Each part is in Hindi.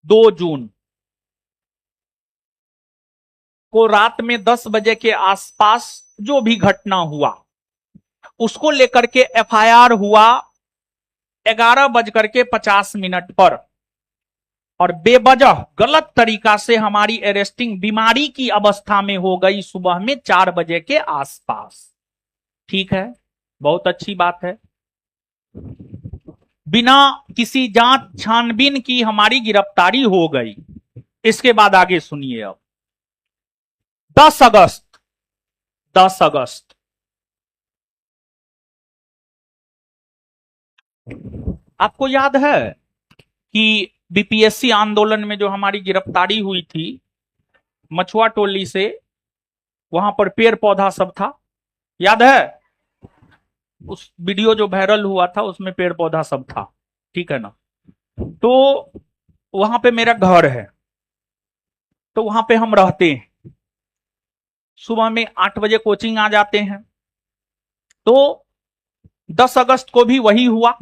2 जून को रात में 10 बजे के आसपास जो भी घटना हुआ उसको लेकर के एफआईआर हुआ 11:50 पर, और बेवजह गलत तरीका से हमारी अरेस्टिंग बीमारी की अवस्था में हो गई सुबह में 4 बजे के आसपास। ठीक है, बहुत अच्छी बात है। बिना किसी जांच छानबीन की हमारी गिरफ्तारी हो गई। इसके बाद आगे सुनिए। अब 10 अगस्त आपको याद है कि बीपीएससी आंदोलन में जो हमारी गिरफ्तारी हुई थी मछुआ टोली से, वहां पर पेड़ पौधा सब था, याद है? उस वीडियो जो वायरल हुआ था उसमें पेड़ पौधा सब था, ठीक है ना? तो वहां पे मेरा घर है, तो वहां पे हम रहते हैं। सुबह में 8 बजे कोचिंग आ जाते हैं। तो 10 अगस्त को भी वही हुआ।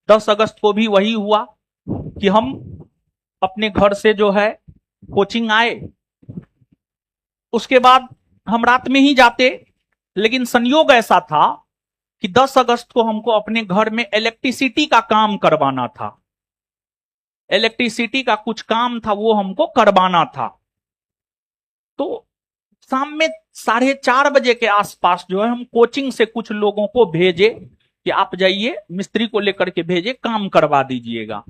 10 अगस्त को भी वही हुआ कि हम अपने घर से जो है कोचिंग आए। उसके बाद हम रात में ही जाते, लेकिन संयोग ऐसा था कि 10 अगस्त को हमको अपने घर में इलेक्ट्रिसिटी का काम करवाना था। इलेक्ट्रिसिटी का कुछ काम था, वो हमको करवाना था। तो शाम में 4:30 बजे के आसपास जो है हम कोचिंग से कुछ लोगों को भेजे कि आप जाइए मिस्त्री को लेकर के भेजे, काम करवा दीजिएगा।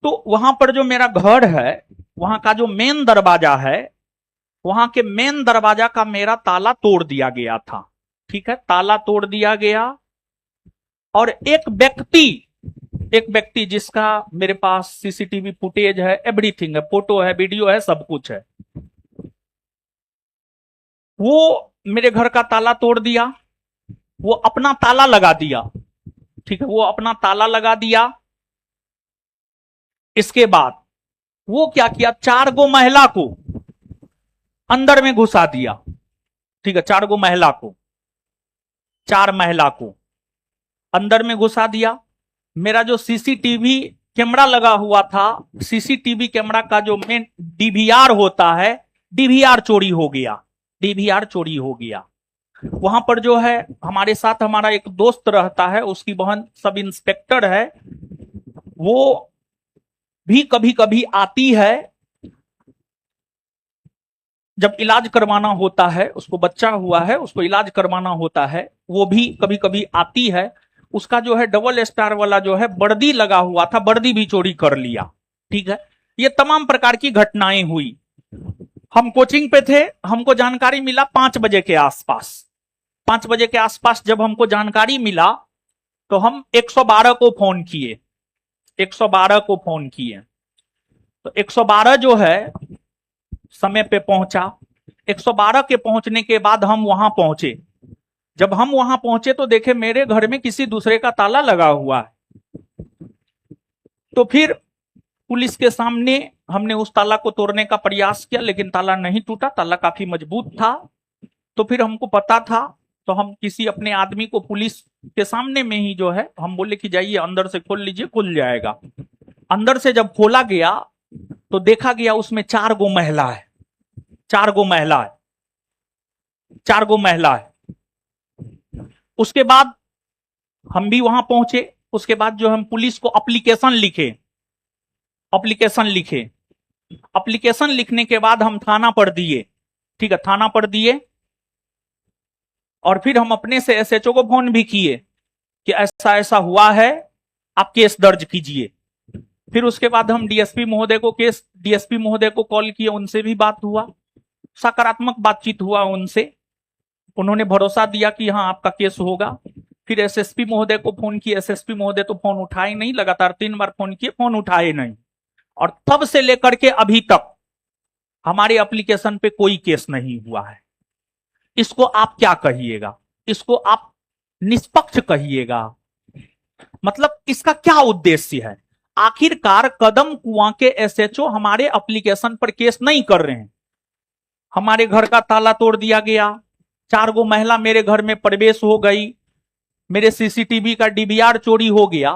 तो वहां पर जो मेरा घर है, वहां का जो मेन दरवाजा है, वहां के मेन दरवाजा का मेरा ताला तोड़ दिया गया था। ठीक है, ताला तोड़ दिया गया। और एक व्यक्ति जिसका मेरे पास सीसीटीवी फुटेज है, एवरीथिंग है, फोटो है, वीडियो है, सब कुछ है, वो मेरे घर का ताला तोड़ दिया। वो अपना ताला लगा दिया। ठीक है, वो अपना ताला लगा दिया। इसके बाद वो क्या किया, 4 गो महिला को अंदर में घुसा दिया। ठीक है, 4 महिला को अंदर में घुसा दिया। मेरा जो सीसीटीवी कैमरा लगा हुआ था, सीसीटीवी कैमरा का जो मेन डीवीआर होता है, डीवीआर चोरी हो गया। वहां पर जो है हमारे साथ हमारा एक दोस्त रहता है, उसकी बहन सब इंस्पेक्टर है, वो भी कभी कभी आती है। जब इलाज करवाना होता है, उसको बच्चा हुआ है, उसको इलाज करवाना होता है, वो भी कभी कभी आती है। उसका जो है डबल स्टार वाला जो है वर्दी लगा हुआ था, वर्दी भी चोरी कर लिया। ठीक है, ये तमाम प्रकार की घटनाएं हुई। हम कोचिंग पे थे, हमको जानकारी मिला 5 बजे के आसपास। 5 बजे के आसपास जब हमको जानकारी मिला तो हम 112 को फोन किए। 112 को फोन किए तो 112 जो है समय पे पहुंचा। 112 के पहुंचने के बाद हम वहां पहुंचे। जब हम वहां पहुंचे तो देखे मेरे घर में किसी दूसरे का ताला लगा हुआ है। तो फिर पुलिस के सामने हमने उस ताला को तोड़ने का प्रयास किया, लेकिन ताला नहीं टूटा, ताला काफी मजबूत था। तो फिर हमको पता था, तो हम किसी अपने आदमी को पुलिस के सामने में ही जो है हम बोले कि जाइए अंदर से खोल लीजिए, खुल जाएगा। अंदर से जब खोला गया तो देखा गया उसमें 4 गो महिला है। 4 गो महिला है। उसके बाद हम भी वहां पहुंचे। उसके बाद जो हम पुलिस को एप्लीकेशन लिखने के बाद हम थाना पर दिए। ठीक है, थाना पर दिए। और फिर हम अपने से एसएचओ को फोन भी किए कि ऐसा ऐसा हुआ है, आप केस दर्ज कीजिए। फिर उसके बाद हम डीएसपी महोदय को कॉल किए, उनसे भी बात हुआ, सकारात्मक बातचीत हुआ उनसे। उन्होंने भरोसा दिया कि हाँ आपका केस होगा। फिर एसएसपी महोदय को फोन किया, एसएसपी महोदय तो फोन उठाए नहीं, लगातार 3 बार फोन किए, फोन उठाए नहीं। और तब से लेकर के अभी तक हमारे एप्लीकेशन पे कोई केस नहीं हुआ है। इसको आप क्या कहिएगा? इसको आप निष्पक्ष कहिएगा? मतलब इसका क्या उद्देश्य है? आखिरकार कदम कुआं के एसएचओ हमारे एप्लीकेशन पर केस नहीं कर रहे हैं। हमारे घर का ताला तोड़ दिया गया, 4 गो महिला मेरे घर में प्रवेश हो गई, मेरे सीसीटीवी का डीवीआर चोरी हो गया।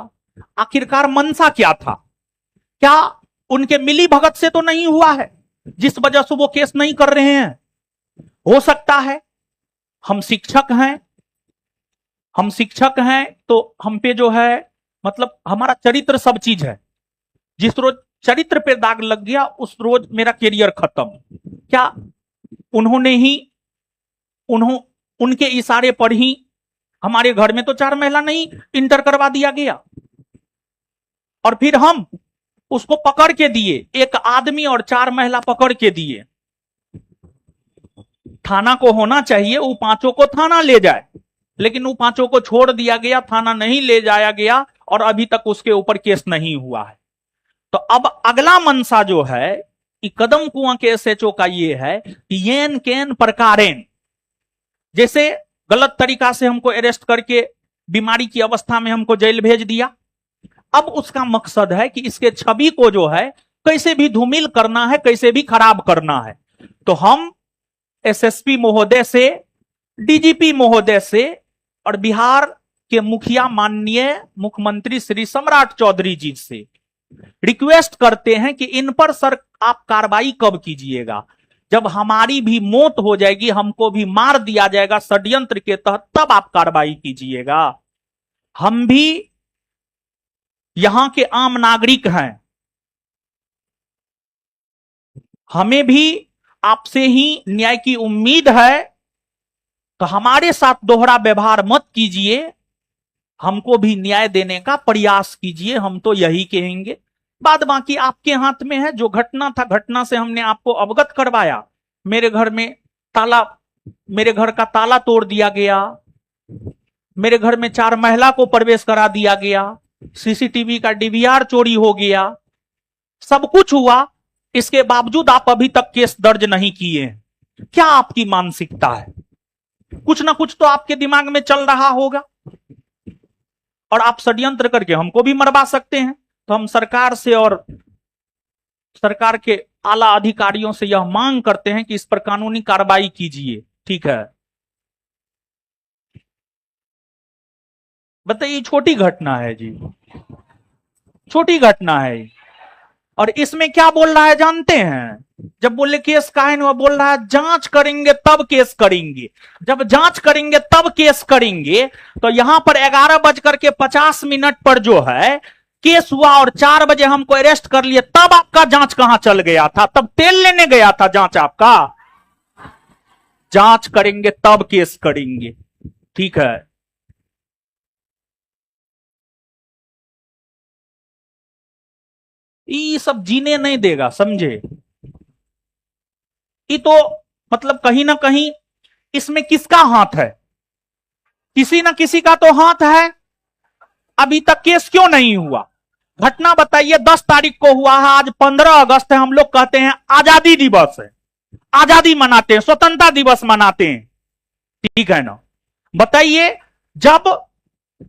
आखिरकार मंशा क्या था? क्या उनके मिली भगत से तो नहीं हुआ है जिस वजह से वो केस नहीं कर रहे हैं। हो सकता है हम शिक्षक हैं तो हम पे जो है मतलब हमारा चरित्र सब चीज है। जिस रोज चरित्र पे दाग लग गया उस रोज मेरा करियर खत्म। क्या उनके इशारे पर ही हमारे घर में तो 4 महिला नहीं इंटर करवा दिया गया और फिर हम उसको पकड़ के दिए, एक आदमी और 4 महिला पकड़ के दिए। थाना को होना चाहिए वो 5 को थाना ले जाए, लेकिन वो 5 को छोड़ दिया गया, थाना नहीं ले जाया गया और अभी तक उसके ऊपर केस नहीं हुआ है। तो अब अगला मनसा जो है कदम कुआं के एसएचओ का ये है कि येन केन प्रकारेन, जैसे गलत तरीका से हमको अरेस्ट करके बीमारी की अवस्था में हमको जेल भेज दिया। अब उसका मकसद है कि इसके छवि को जो है कैसे भी धूमिल करना है, कैसे भी खराब करना है। तो हम एसएसपी महोदय से, डीजीपी महोदय से और बिहार के मुखिया माननीय मुख्यमंत्री श्री सम्राट चौधरी जी से रिक्वेस्ट करते हैं कि इन पर सर आप कार्रवाई कब कीजिएगा। जब हमारी भी मौत हो जाएगी, हमको भी मार दिया जाएगा षड्यंत्र के तहत, तब आप कार्रवाई कीजिएगा। हम भी यहां के आम नागरिक हैं, हमें भी आपसे ही न्याय की उम्मीद है, तो हमारे साथ दोहरा व्यवहार मत कीजिए, हमको भी न्याय देने का प्रयास कीजिए। हम तो यही कहेंगे, बाद बाकी आपके हाथ में है। जो घटना था, घटना से हमने आपको अवगत करवाया। मेरे घर का ताला तोड़ दिया गया, मेरे घर में 4 महिला को प्रवेश करा दिया गया, सीसीटीवी का डीवीआर चोरी हो गया, सब कुछ हुआ। इसके बावजूद आप अभी तक केस दर्ज नहीं किए हैं। क्या आपकी मानसिकता है? कुछ ना कुछ तो आपके दिमाग में चल रहा होगा और आप षड्यंत्र करके हमको भी मरवा सकते हैं। तो हम सरकार से और सरकार के आला अधिकारियों से यह मांग करते हैं कि इस पर कानूनी कार्रवाई कीजिए। ठीक है, बताइए, छोटी घटना है जी, छोटी घटना है। और इसमें क्या बोल रहा है जानते हैं? जब बोले केस का है, वह बोल रहा है जांच करेंगे तब केस करेंगे। जब जांच करेंगे तब केस करेंगे, तो यहां पर 11:50 पर जो है केस हुआ और 4 बजे हमको अरेस्ट कर लिए, तब आपका जांच कहां चल गया था? तब तेल लेने गया था जांच आपका? जांच करेंगे तब केस करेंगे। ठीक है, ये सब जीने नहीं देगा, समझे? ये तो मतलब कहीं ना कहीं इसमें किसका हाथ है? किसी ना किसी का तो हाथ है। अभी तक केस क्यों नहीं हुआ? घटना बताइए, 10 तारीख को हुआ है, आज 15 अगस्त है। हम लोग कहते हैं आजादी दिवस है, आजादी मनाते हैं, स्वतंत्रता दिवस मनाते हैं, ठीक है ना? बताइए, जब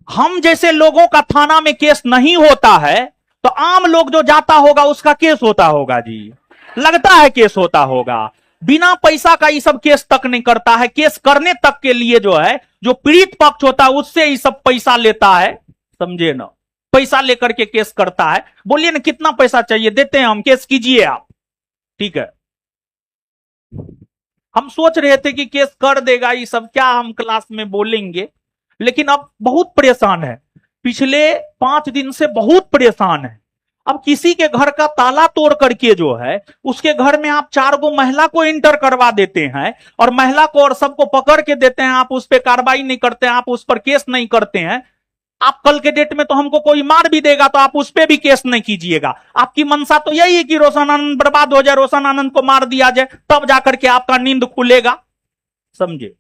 हम जैसे लोगों का थाना में केस नहीं होता है, तो आम लोग जो जाता होगा उसका केस होता होगा जी, लगता है केस होता होगा। बिना पैसा का ये सब केस तक नहीं करता है। केस करने तक के लिए जो है, जो पीड़ित पक्ष होता है उससे ये सब पैसा लेता है, समझे ना? पैसा लेकर के केस करता है। बोलिए ना, कितना पैसा चाहिए, देते हैं हम, केस कीजिए आप। ठीक है, हम सोच रहे थे कि केस कर देगा ये सब, क्या हम क्लास में बोलेंगे, लेकिन अब बहुत परेशान है, पिछले 5 दिन से बहुत परेशान है। अब किसी के घर का ताला तोड़ करके जो है उसके घर में आप 4 गो महिला को इंटर करवा देते हैं और महिला को और सबको पकड़ के देते हैं। आप उस पर कार्रवाई नहीं करते हैं, आप उस पर केस नहीं करते हैं। आप कल के डेट में तो हमको कोई मार भी देगा तो आप उस पर भी केस नहीं कीजिएगा। आपकी मंशा तो यही है कि रोशन आनंद बर्बाद हो जाए, रोशन आनंद को मार दिया जाए, तब जाकर के आपका नींद खुलेगा, समझे?